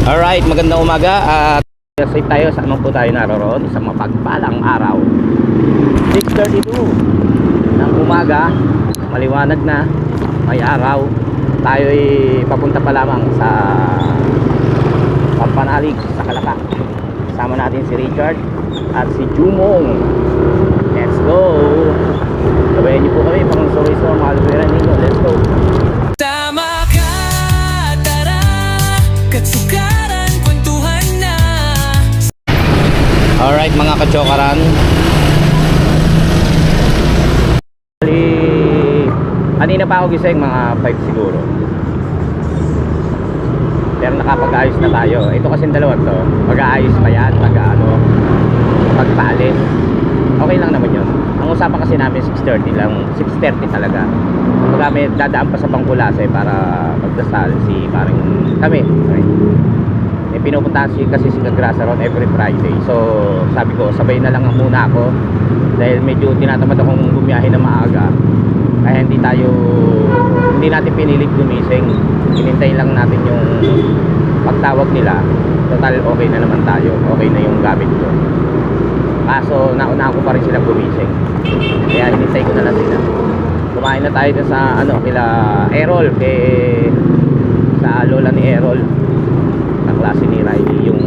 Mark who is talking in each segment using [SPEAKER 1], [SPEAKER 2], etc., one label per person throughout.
[SPEAKER 1] Alright, magandang umaga at safe tayo. Saan man po tayo naroon sa mapagpalang araw. 6:32 ng umaga, maliwanag na, may araw. Tayo ay papunta pa lamang sa Pampanalig, sa Calaca. Kasama natin si Richard at si Jumong. Let's go! Gabayan niyo po kami pang sorry-so mga luwiran ninyo. Let's go!
[SPEAKER 2] Tama ka, tara, katsukaran, kwentuhan na.
[SPEAKER 1] Alright mga kachokaran, kanina pa ako gising, mga 5 siguro. Pero nakapag-ayos na tayo. Ito kasing dalawa to, mag-aayos pa yan, pagpaalis. Okay lang naman yun. Ang usapan kasi namin 6:30 lang, 6:30 talaga. Kami dadaan pa sa Bangkulase para magdasal si parang kami. Eh, pinupuntahan kasi si Kagrasa ron every Friday. So sabi ko sabay na lang muna ako dahil medyo tinatamad akong bumiyahe na maaga. Kaya hindi natin pinilit gumising. Hinintay lang natin yung pagtawag nila. Total okay na naman tayo. Okay na yung gamit ko. Kaso nauna ko pa rin silang gumising. Kaya hinintay ko na lang sila. Kumain na tayo sa kila Errol, sa lola ni Errol, na klase ni Riley, yung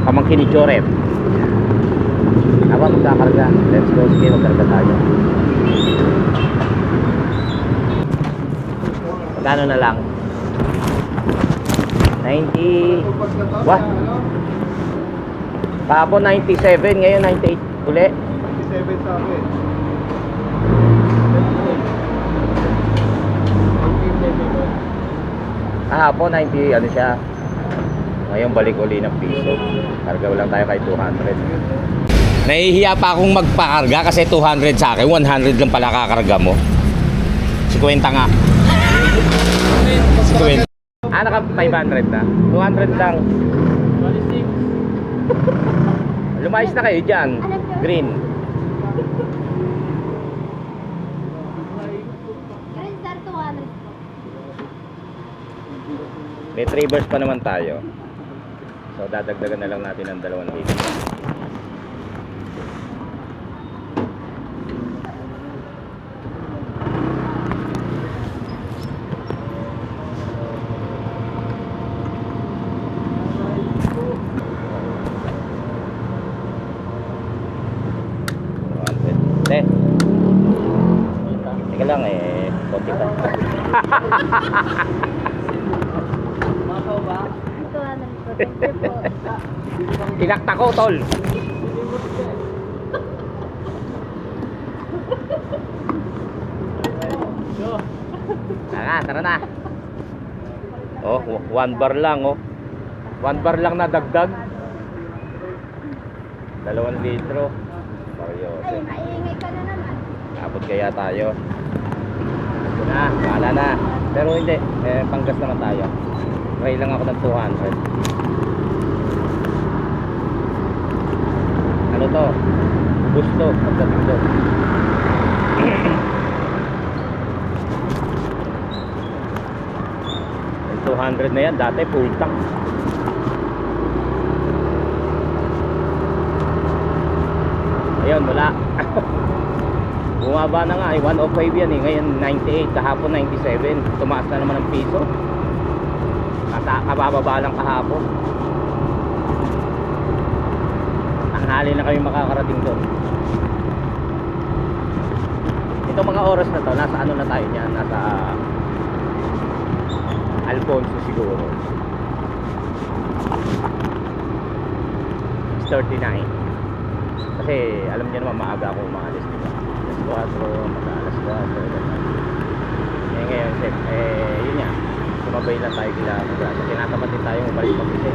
[SPEAKER 1] pamangkin ni Joret. Ako magkakarga. Let's go. Sige, magkarga tayo. Magkano na lang? 90. What? Kahapon 97, ngayon 98 uli.
[SPEAKER 3] 97 sa akin.
[SPEAKER 1] Kahapon 90 ano siya. Ngayon balik uli ng piso. Karga lang tayo kay 200. Nahihiya pa akong magpakarga kasi 200 sa akin, 100 lang pala kakarga mo. 50 nga. 50. Naka 500 na. 200 lang. Lumayas na kayo dyan. Green.
[SPEAKER 4] Green star 200.
[SPEAKER 1] May 3 bars pa naman tayo. So dadagdagan na lang natin ng 2 litro. Teka lang konti pa.
[SPEAKER 4] 200 po.
[SPEAKER 1] Tinakta ko, tol. Tara na. Oh, 1 bar lang, oh. 1 bar lang na dagdag. 2 litro. Seryoso.
[SPEAKER 4] Ay, maingay ka na naman.
[SPEAKER 1] Abot kaya tayo. Ito na, bahala na. Pero hindi, panggas naman tayo. Try lang ako ng 200. Ano to? Gusto, pagdating doon. Yung 200 na yan, dati full tank. Ayun, wala. Bumaba na nga, 105 yan ngayon 98, kahapon 97. Tumaas na naman ng piso. Kabababa lang kahapon. Tanghali na kami makakarating doon. Itong mga oras na to, nasa ano na tayo niyan, nasa Alfonso siguro. 6:39. Kasi alam niyo naman maaga ako umaalis, diba? Alas 4, mag-alas 4. Ngayon, yun nga. Sumabay lang tayo kila Magrasa. Tinatapat din tayo umalis mag-isip.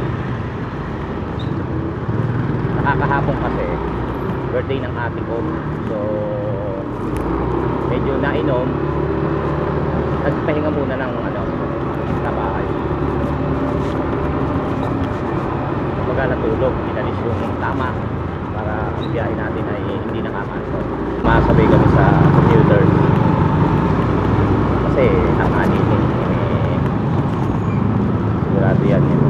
[SPEAKER 1] Nakakahapon kasi birthday ng ate ko. So medyo nainom. Nagpahinga muna ng sa bahay. Kumbaga natulog, inalis yung tama para ang biyahe natin ay hindi nakakanto. Masabay kami sa computer kasi ang aninin sigurado industrial yung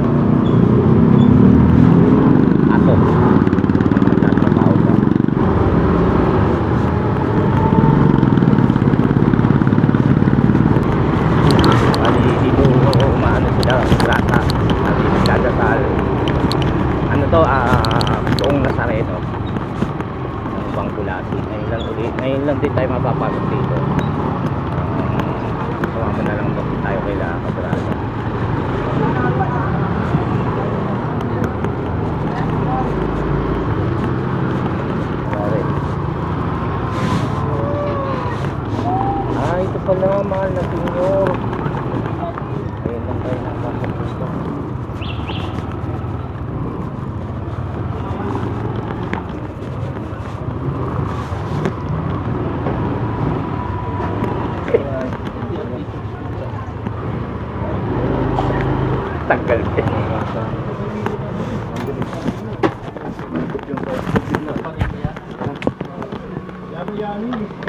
[SPEAKER 1] aso nagtatrabaho ka. Bali dito umaano sila grasa bali nagdadasal ano to buong Nazareno ng Bangkulasi. Ngayon lang din tayo mapapasok dito. Sumama na lang tayo kila Kabrasa. Ito pala mahal na senyor. Ayun lang tayo napasok dito. Tanggal din.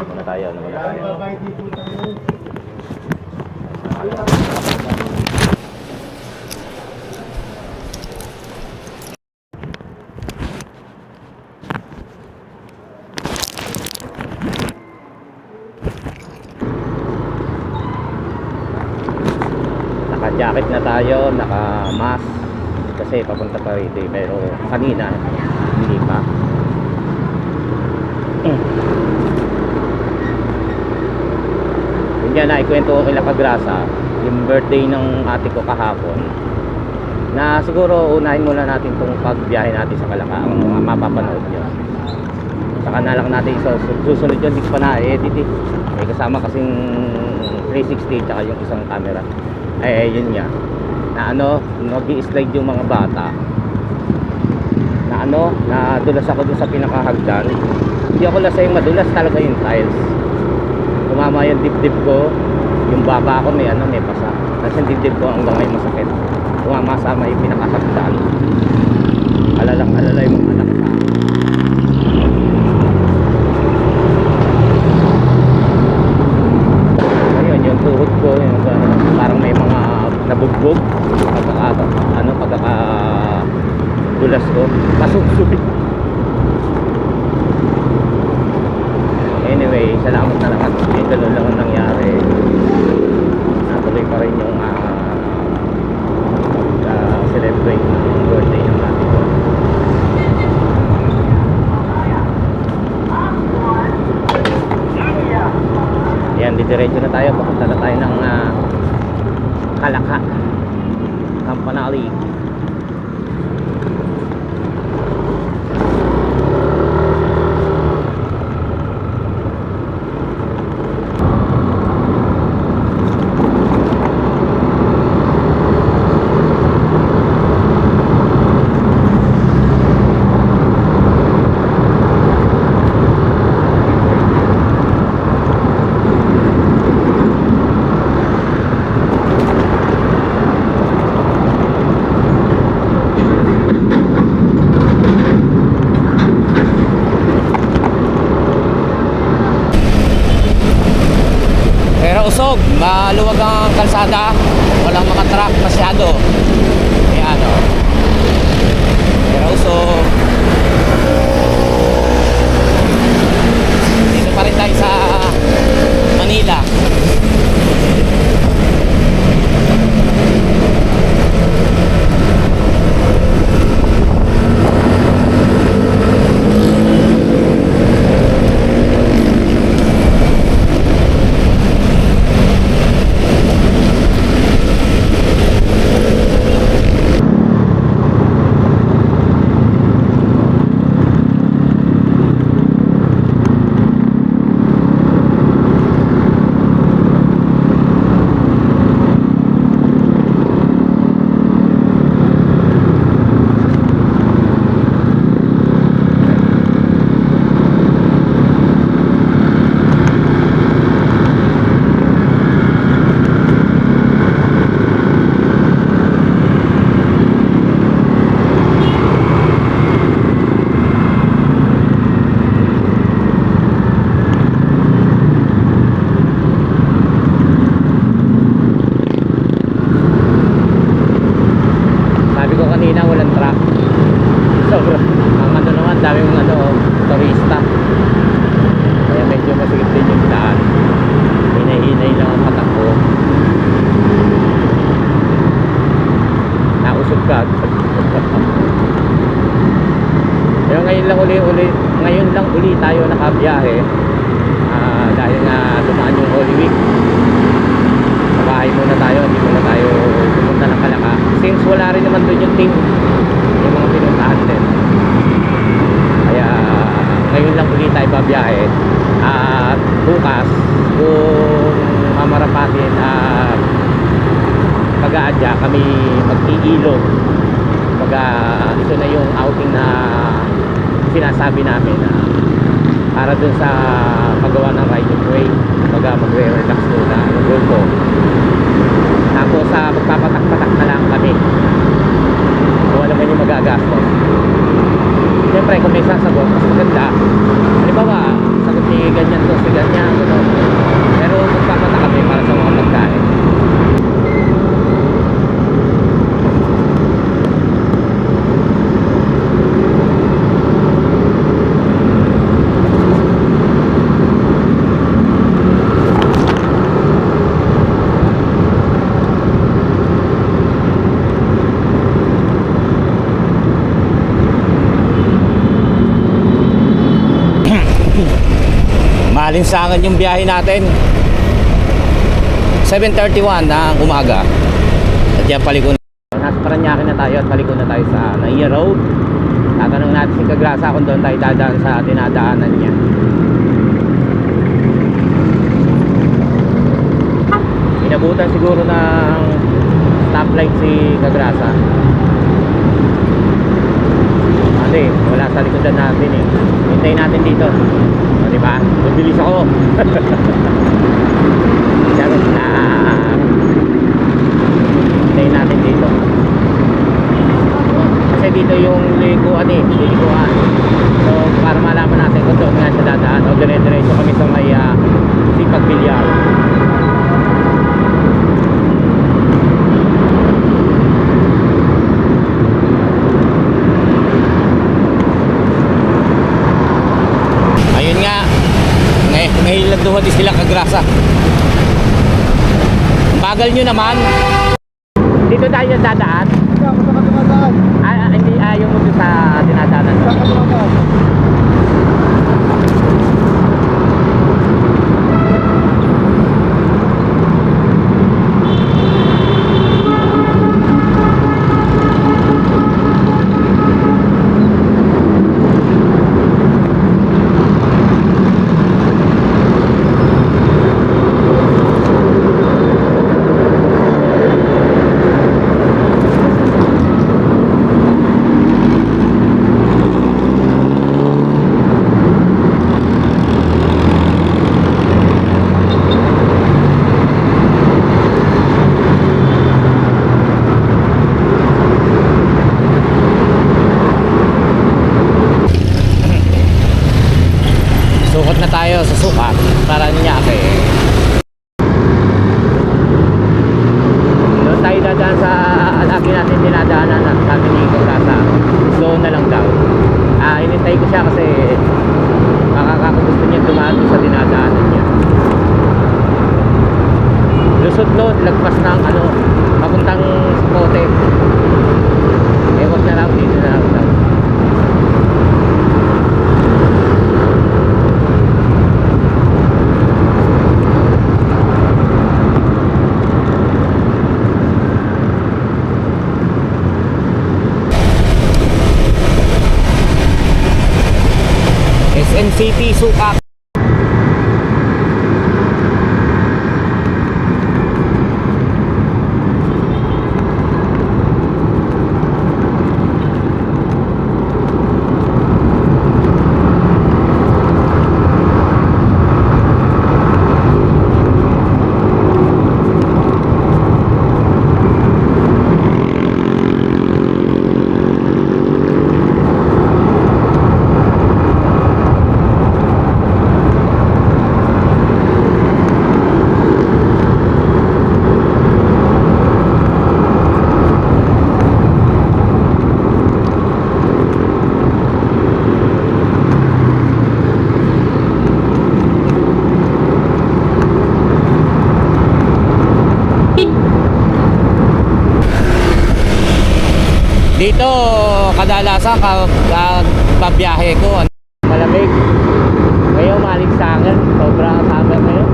[SPEAKER 1] Ano tayo? Naka-jacket na tayo, naka-mask kasi papunta pa rito pero kanina hindi pa. Yun na, ikwento ko kila Kagrasa yung birthday ng ate ko kahapon na siguro unahin muna natin itong pagbiyahe natin sa Kalaka ang mga mapapanood nyo. Saka na lang natin susunod yun, hindi ko pa na-edit eh. May kasama kasing 360 tsaka yung isang camera. Yun nga na nag-i-slide yung mga bata na nadulas ako dun sa pinakahagdan. Hindi ako lasing, madulas talaga yung tiles. Tumama yung dibdib ko, yung baba ko may pasa. Tapos yung dibdib ko hanggang ngayon masakit. Tumama sama yung pinakahagdan. Alala yung mga anak sa ayun, yung tuhod ko yung, parang may mga nabugbog pagkakadulas ko pasubsubit. Anyway, salamat na lahat. May ganun lang ang nangyari. Natuloy pa rin yung celebrate ng birthday ng natin ko. Yan, didiretso na tayo. Papunta na tayo ng Kalaka Campanali. Usog, maluwag ang kalsada, walang mga truck masyado. Ayan o. Pero usog. Dito pa rin tayo sa Manila. busog ka. Pero ngayon lang uli tayo nakabiyahe. Dahil nga dumaan yung Holy Week. Sa bahay muna tayo, hindi muna tayo pumunta ng Kalaka. Since wala rin naman doon yung team, yung mga pinuntahan din. Kaya ngayon lang uli tayo pabiyahe. At bukas kung mamarapatin at mag-aadya kami mag-iilo. Ito na yung outing na sinasabi namin na para dun sa paggawa ng riding way. Magre-relax muna ang grupo. Tapos magpapatak-patak na lang kami. Kung ano man yung magagastos. Siyempre kung may sasagot mas maganda. Halimbawa sagot ni ganyan to, si ganyan ano. Pero magpapatak kami para sa mga pagkain. Malinsangan yung biyahe natin. 7:31 na umaga. At yan paliko na. Nasa Paranaque na tayo at paliko na tayo sa Naiya Road. Tatanong natin si Kagrasa kung doon tayo dadaan sa dinadaanan niya. Inabutan siguro ng stoplight si Kagrasa. Hindi, wala sa likodan natin eh. Hintayin natin dito. O, diba? Mabilis ako. Charot lang. Hintayin natin dito. Kasi dito yung likuan eh. Likuan. So, para malaman natin kung doon nga siya dadaan. O, dire-diretso kami sa may Sipag Bilyar. Ngayon lang dumating sila Kagrasa. Bagal nyo naman. Dito tayo dadaan. Hindi ayaw mo sa dinadaanan. Sukot na tayo sa sukat para Paranaque. Doon tayo dadaan sa lagi natin dinadaanan at sabi ni Kagrasa slow na lang daw. Inintay ko siya kasi makakagusto niya dumaan sa dinadaanan niya. Lusot doon, lagpas ng papuntang Sipote. Wag na lang dito na lang daw. SM City, Sukat. Dito, kadalasan pabiyahe ko, malamig. Ngayon, maligsangan. Sobrang summer ngayon.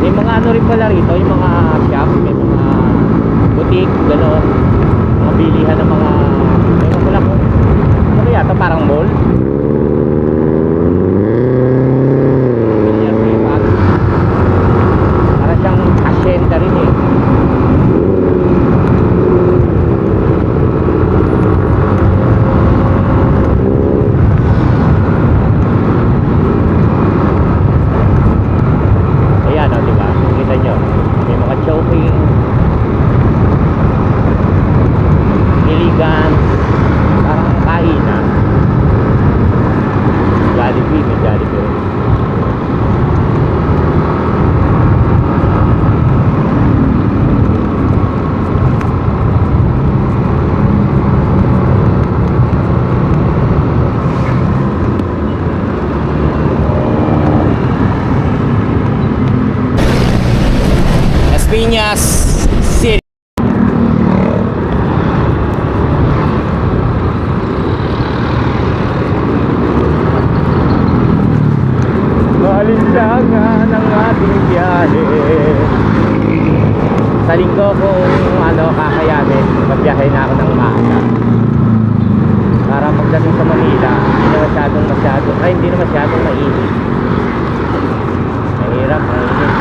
[SPEAKER 1] May mga ano rin pala rito, yung mga shop, may mga boutique, gano'n. Mga bilihan ng mga, ewan ko lang kung, ano yata, parang mall. Bilyar Pipag. Parang siyang hacienda rin eh. Ayan o, diba? Kita nyo. May mga choking. Iligan. Parang kainan. Jollibee, may Jollibee. Las Piñas City. Malinsangan ang ating biyahe. Sa linggo kung ano kakayanin, magbiyahe na ako ng maaga. Para pagdating sa Manila, hindi na masyadong mainit. Mahirap, mainit.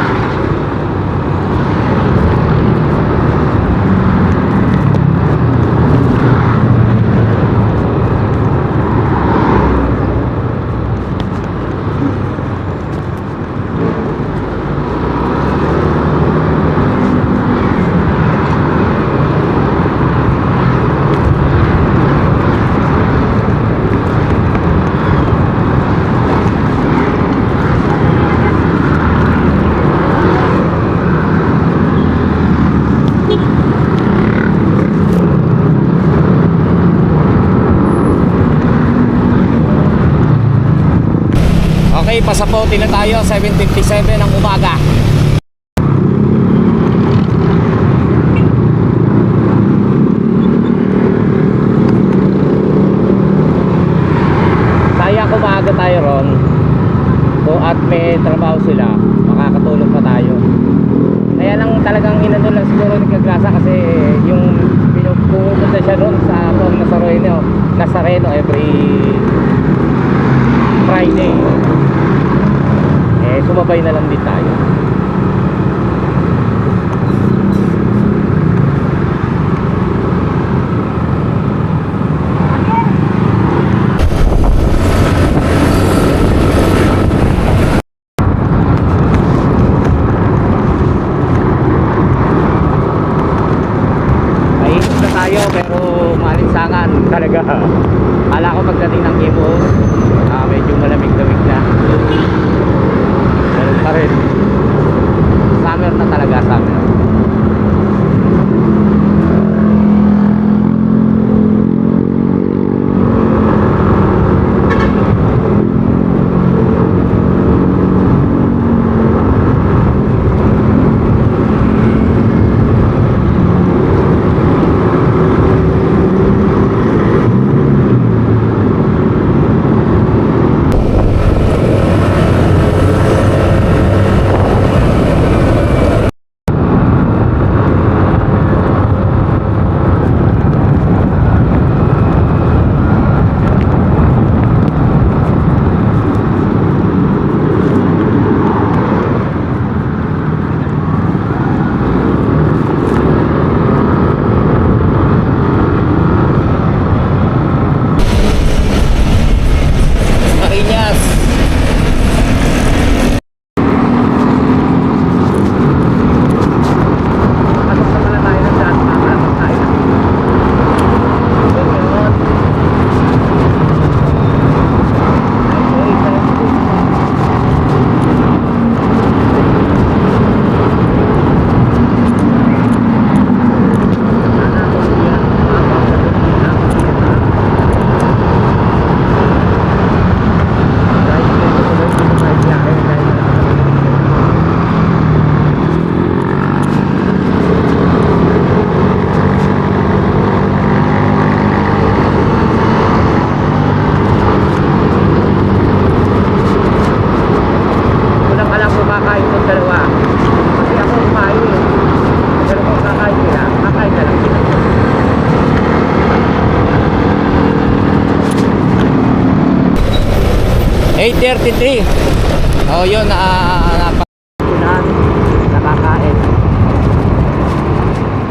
[SPEAKER 1] Okay, pasapote na tayo, 7:57 ng umaga. Sayang kung maaga tayo ron. Kung at may trabaho sila, makakatulog pa tayo. Kaya lang talagang inano lang siguro ni Kagrasa kasi yung pinupunta siya ron sa Nazareno every Friday. Eh, sumabay na lang din tayo. Mainit na tayo pero malinsangan talaga. Kala ko pagdating ng Imus, medyo malamig-lamig na. Ganun pa rin. 8:33. Oh, yun nakakain.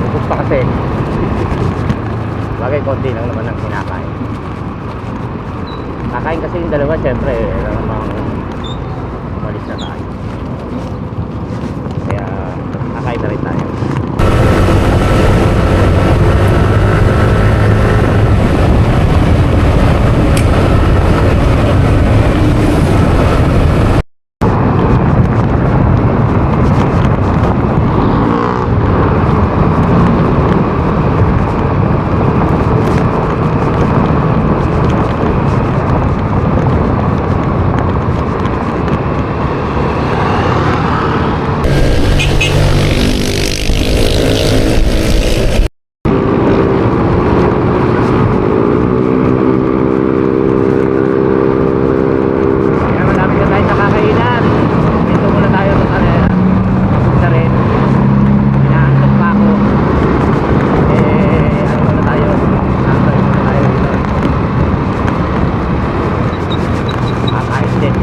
[SPEAKER 1] Ubus pa kasi. Bagay konti lang naman ang kinakain. Kakain kasi yung dalawa, syempre, namang umalis na tayo. Kaya kakain na rin tayo. Kaya malapit na tayo sa kakainan. Dito muna tayo sa kanila. Isa rin. Inaantok pa ako. Ano muna tayo? Antay muna tayo dito. Kakain din.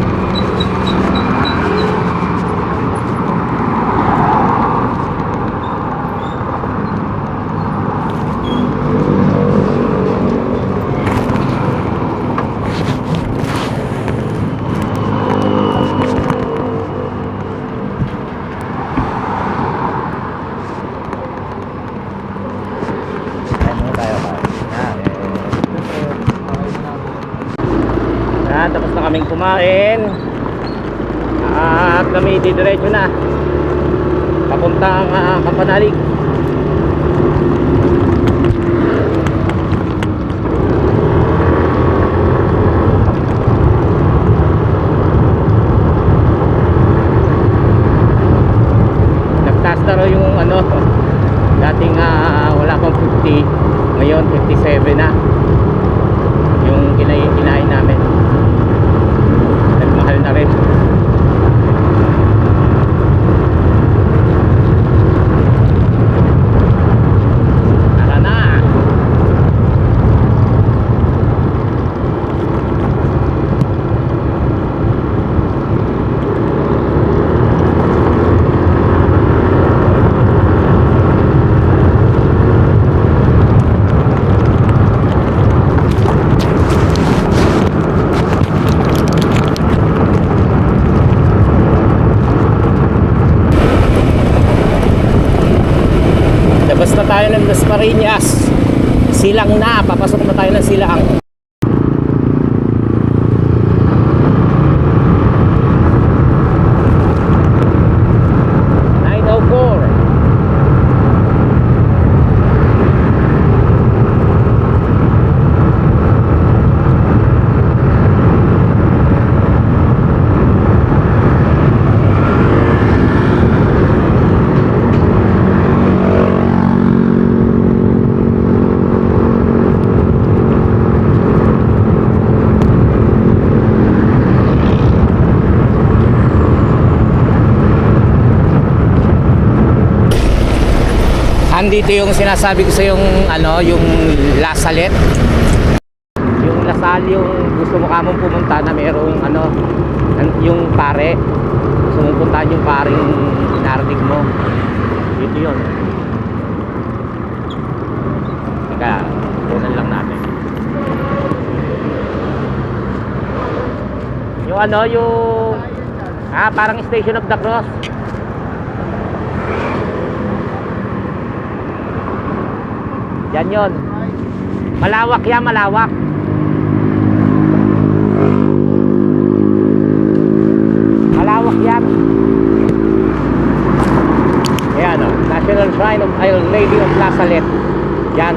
[SPEAKER 1] Kain muna tayo. Tapos na kaming kumain. At kami didiretso na papuntang Kampanalig. Nagtaas na raw yung dating wala pang 50, ngayon 57 na yung kinain namin. Nagmahal na rin. Tara na. Labas na tayo ng Dasmariñas. Silang na, papasok na tayo ng silang. Andito yung sinasabi ko sa yung yung Lasalet. Yung Lasal, yung gusto mo kamong pumunta na mayroong yung pare. Gusto mong puntahan yung paring narinig mo. Dito yun. Teka, tunan lang natin. Yung yung parang Station of the Cross. Yan yun. Malawak yan, malawak. Malawak yan. Ayan National Shrine of Our Lady of Lasalet. Yan,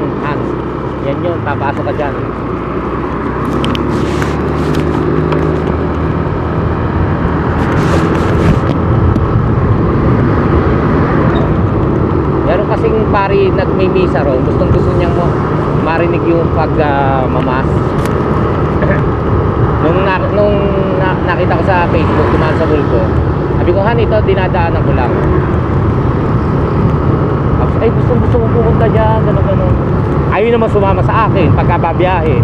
[SPEAKER 1] yan yun, papasok ka dyan. Meron kasing pari nagmimisa ro, gustong gusto niyang marinig yung mamas. nung nakita ko sa Facebook, dumaan sa bulko, sabi ko, Han, ito dinadaanan ko lang. Tapos, ay gusto mo pumunta dyan, gano'n. Ayaw naman sumama sa akin pagka babiyahe.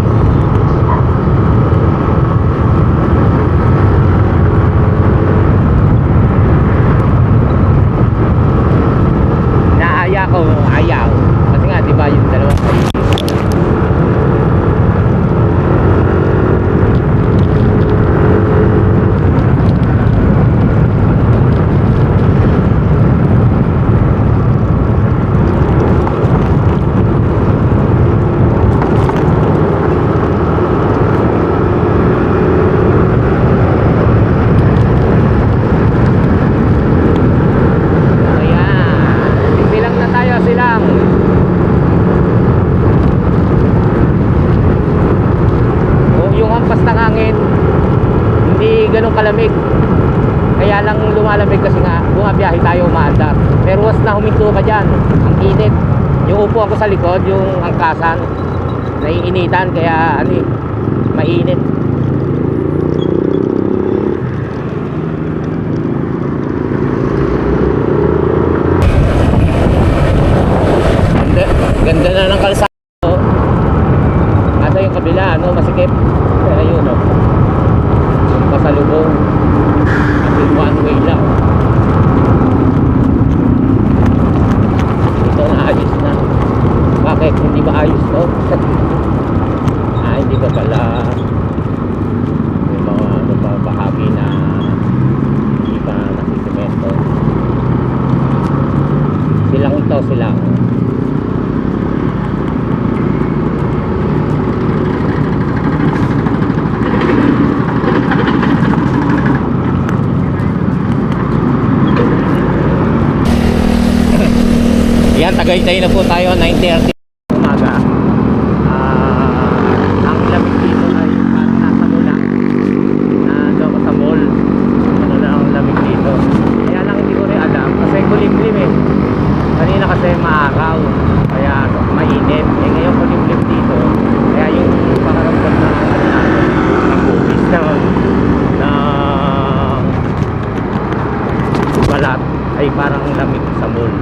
[SPEAKER 1] ganun kalamig. Kaya lang lumalamig kasi nga bumabiyahe tayo umaandar. Pero once na huminto ka dyan, ang init. Yung upo ako sa likod, yung angkasan, naiinitan kaya ano eh, mainit. Ganda na ng kalsada. Asa yung kabila, ano, masikip. Ayun, no. Yung pasalubong. At yung one way lang. Ito na ayos na. Bakit? Hindi ba ayos to? Hindi ba pala. May mga ano pa, bahagi na hindi pa nasisimento. Silang to, silang. Yan, Tagaytay na po tayo, 9:30 umaga. Ang lamig dito ay parang nasa mall lang. Nandun ako sa mall. Ano na ang lamig dito. Kaya lang hindi ko rin alam kasi kulimlim eh. Kanina kasi maaraw. Kaya mainit. Ngayon kulimlim dito. Kaya yung pakaramdam na ang bubis na balat ay parang lamig sa mall.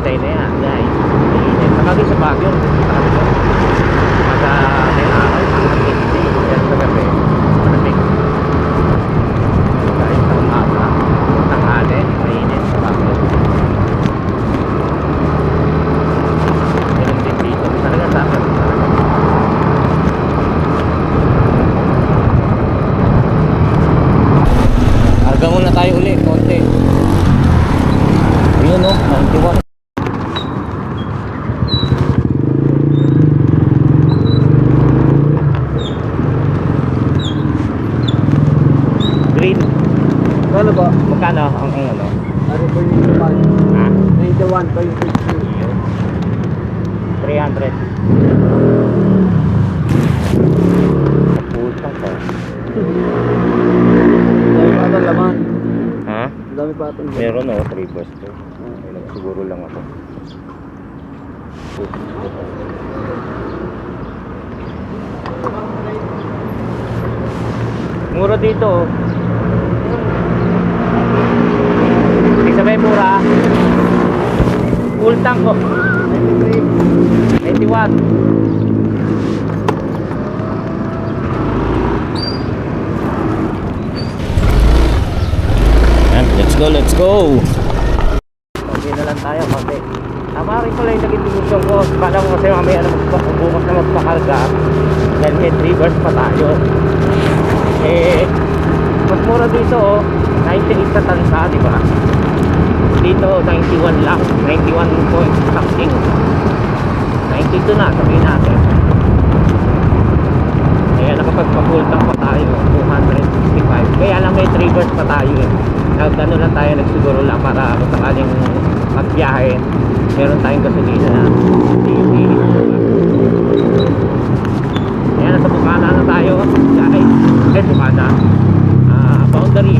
[SPEAKER 1] Tagaytay na yan guys. Mainit. Sabagay sa Baguio. Pagka may araw, malamig. Yan sa gabi, malamig. Kahit sa umaga, tanghali, mainit sa Baguio. Ganun din dito. Talaga dapat. Arga muna tayo uli, konti. Ayun o, 91. Green.
[SPEAKER 3] Ano ba?
[SPEAKER 1] Magkano ang ano?
[SPEAKER 3] Ano po yung naman?
[SPEAKER 1] Ha?
[SPEAKER 3] 91.50.
[SPEAKER 1] 300. Putang ka.
[SPEAKER 3] Dami pa itong laman.
[SPEAKER 1] Ha?
[SPEAKER 3] Dami pa itong laman.
[SPEAKER 1] Meron o, 3 bus to. Ayun, siguro lang ako. Mura dito oh. Di sabay mura. Full tank ko. 91. Let's go, let's go. Okay na lang tayo kasi tama rin pala yung naging delusyon ko. Kala ko kasi mamaya na bukas na magpakarga dahil may 3 bars pa tayo. Eh mas mura dito oh, 98 sa tansa, di ba? Dito 91 lang, 91 point something. 92 na sabihin natin. Kaya nakapagpa-full tank pa tayo 265. Kaya lang may 3 bars pa tayo eh. Nagano lang tayo, nagsiguro lang para kung sakaling magbiyahe meron tayong gasolina na hindi yung hilig. Kaya nasa Bukana na tayo biyahe. Bukana boundary.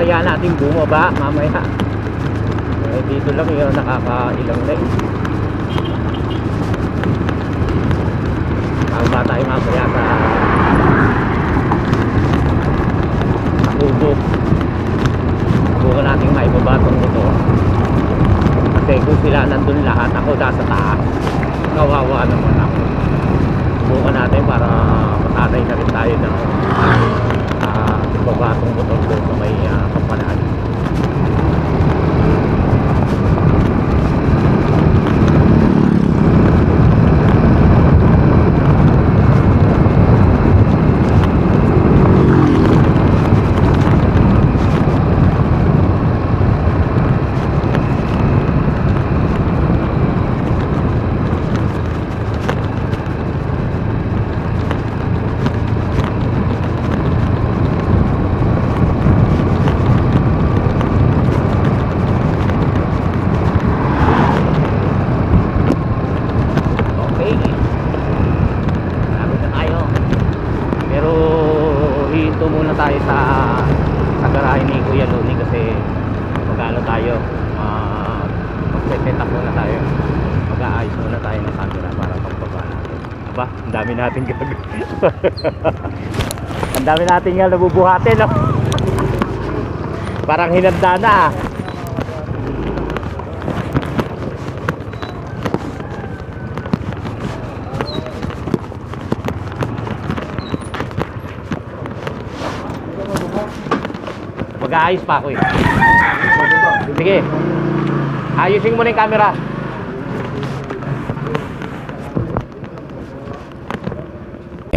[SPEAKER 1] Kaya natin bumaba mamaya. Eh, dito lang yun, nakakailang na eh. Baba tayo mamaya sa Ubok. Bukan natin maibaba itong ito. Kasi kung sila nandun lahat, ako nasa taas, kawawa naman ako. Bukan natin para matatay na rin tayo ng baba itong motor doon sa may kampanan. Tayo sa garahe ni Kuya Luni kasi magano tayo mag-set up muna tayo, Mag-aayos muna tayo ng camera para pagbaba natin. Aba, ang dami natin gagawin. Ang dami natin nga nabubuhatin, no? Parang hinanda na, ah. Mag-aayos pa ako eh. Sige. Ayusin mo na yung camera.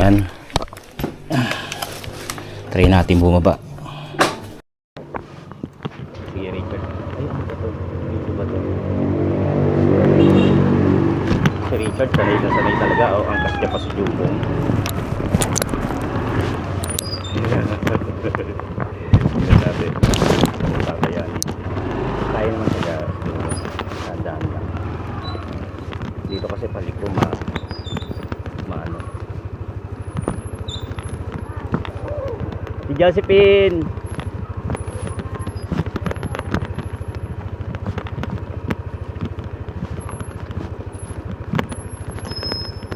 [SPEAKER 1] Yan. Try natin bumaba. Sige, Richard. Ay, ano ba to? Dito ba to? Si Richard, sanay na sanay talaga. O, angkas niya pa si Jumong. Tignan natin. Kakayanin. Kaya naman taga tandaan lang. Dito kasi paliko maano. Si Josephine.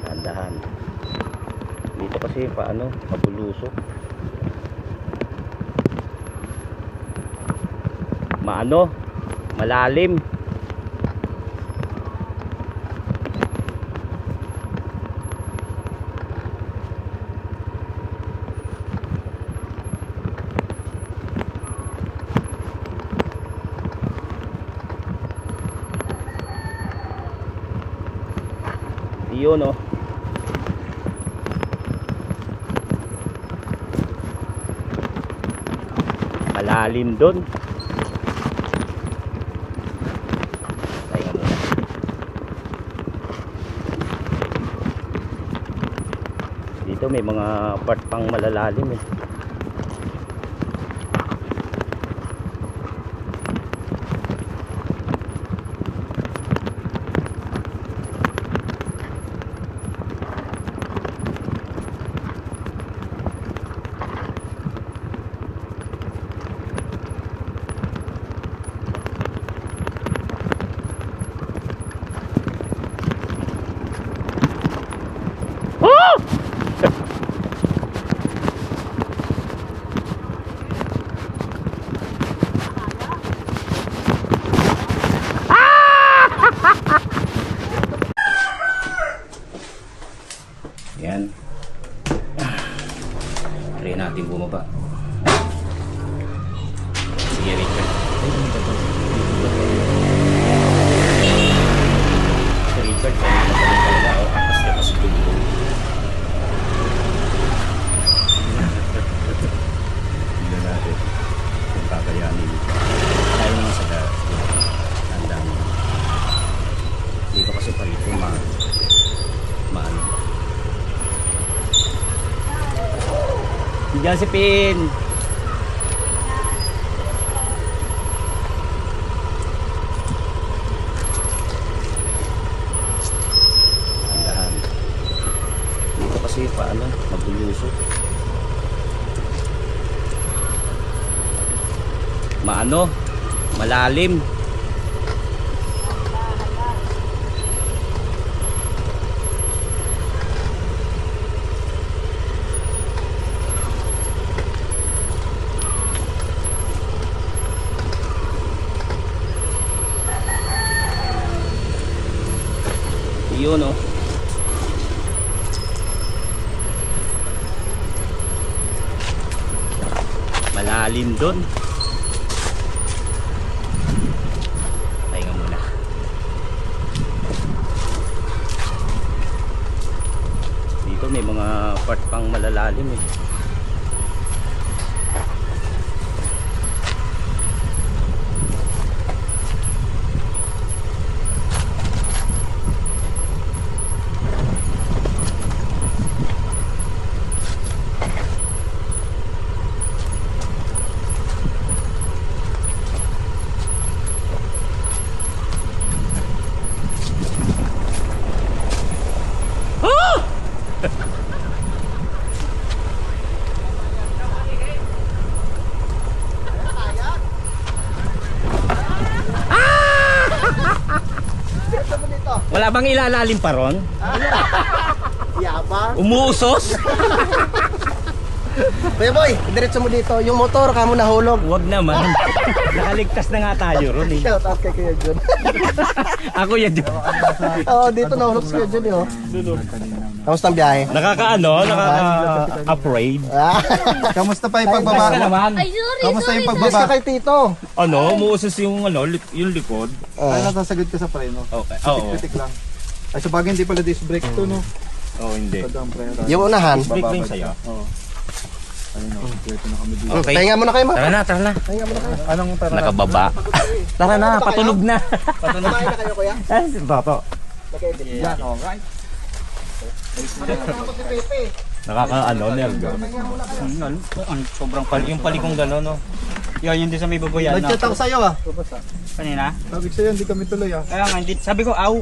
[SPEAKER 1] Tandahan. Dito kasi paano, mabulusok. Maano, malalim. Yun, oh. Malalim doon. Tayo muna. Dito may mga part pang malalalim eh. Yan. Try natin bumaba. Sige, Richard. Si Richard, kaya na talaga ako. Akas niya pa si Jumbo. Tignan natin kung kakayanin. Kaya naman sa tandaan. Dito kasi palito maano. Si Josephine. Andahan. Dito kasi paano, mabulusok. Maano, malalim. Yun, oh. Malalim doon. Pahinga muna. Dito may mga part pang malalalim eh. Wala bang ilalalim pa ron?
[SPEAKER 5] Yabang.
[SPEAKER 1] Umuusos?
[SPEAKER 5] Kuya boy, diretso mo dito. Yung motor, kamo nahulog.
[SPEAKER 1] Huwag naman. Nakaligtas na nga tayo ron eh.
[SPEAKER 5] Shout out kay Kuya Jun.
[SPEAKER 1] Ako yan.
[SPEAKER 5] Oo, dito nahulog si Kuya Jun eh. Oh. Kamusta ang biyahe?
[SPEAKER 1] Nakaka-afraid.
[SPEAKER 5] Ah,
[SPEAKER 6] Kamusta pa yung pagbaba?
[SPEAKER 1] naman.
[SPEAKER 4] Ay, sorry,
[SPEAKER 6] Kamusta
[SPEAKER 4] sorry.
[SPEAKER 6] yung
[SPEAKER 5] Yes
[SPEAKER 6] pagbaba?
[SPEAKER 5] ka kay Tito.
[SPEAKER 1] Ano, umuusos yung yung likod.
[SPEAKER 6] Ay, nasasagot ka sa preno.
[SPEAKER 1] Okay. Oo.
[SPEAKER 6] Pitik lang. Ay, sa bagay hindi pala disc brake to, no?
[SPEAKER 1] Oo, hindi.
[SPEAKER 6] Ito ang preno.
[SPEAKER 5] Yung unahan.
[SPEAKER 1] Big ba yung sa'yo?
[SPEAKER 6] Oo. Ayun o, dito na kami dito.
[SPEAKER 1] Okay.
[SPEAKER 5] Pahinga muna kayo, ma.
[SPEAKER 1] Tara na.
[SPEAKER 5] Pahinga muna kayo.
[SPEAKER 6] Anong tara?
[SPEAKER 1] Nakababa. Tara na, patulog na.
[SPEAKER 5] Kumain na kayo, kuya.
[SPEAKER 1] Toto.
[SPEAKER 6] Yan, alright.
[SPEAKER 5] Tapos si Pepe.
[SPEAKER 1] Nervo. Sobrang yung palikong gano'n, no?
[SPEAKER 7] Yun din sa may baboyan.
[SPEAKER 6] Nag-chat ako sa'yo ah.
[SPEAKER 7] Kanina?
[SPEAKER 6] Sabi ko sa'yo, hindi kami tuloy ah.
[SPEAKER 7] Kaya nga, hindi. Sabi ko, aw.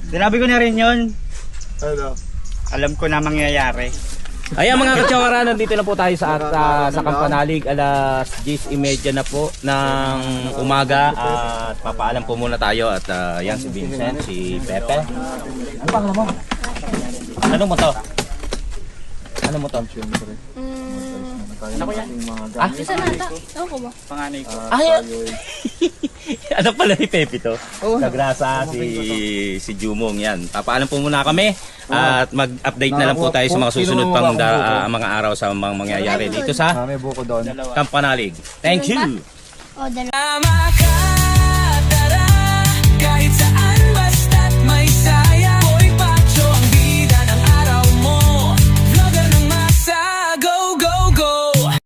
[SPEAKER 7] Sinabi ko na rin yun.
[SPEAKER 6] Ano?
[SPEAKER 7] Alam ko na mangyayari.
[SPEAKER 1] Ayan mga katsawara, nandito na po tayo sa Kampanalig. Alas 10:30 na po ng umaga. At papaalam po muna tayo. At yan si Vincent, si Pepe. Ano pangalan mo? Ano mo to? Ano mo to?
[SPEAKER 6] Ano yan?
[SPEAKER 4] Isa na ata. Ewan ko ba?
[SPEAKER 7] Panganay ko.
[SPEAKER 1] Ano pala ni Pepe to? Kagrasa, si Jumong yan. Papaalam po muna kami. At mag-update na lang po tayo sa mga susunod pang mga araw sa mga mangyayari dito sa
[SPEAKER 6] May buko doon.
[SPEAKER 1] Kampanalig. Thank you!
[SPEAKER 4] O, dalawa.
[SPEAKER 2] Tama ka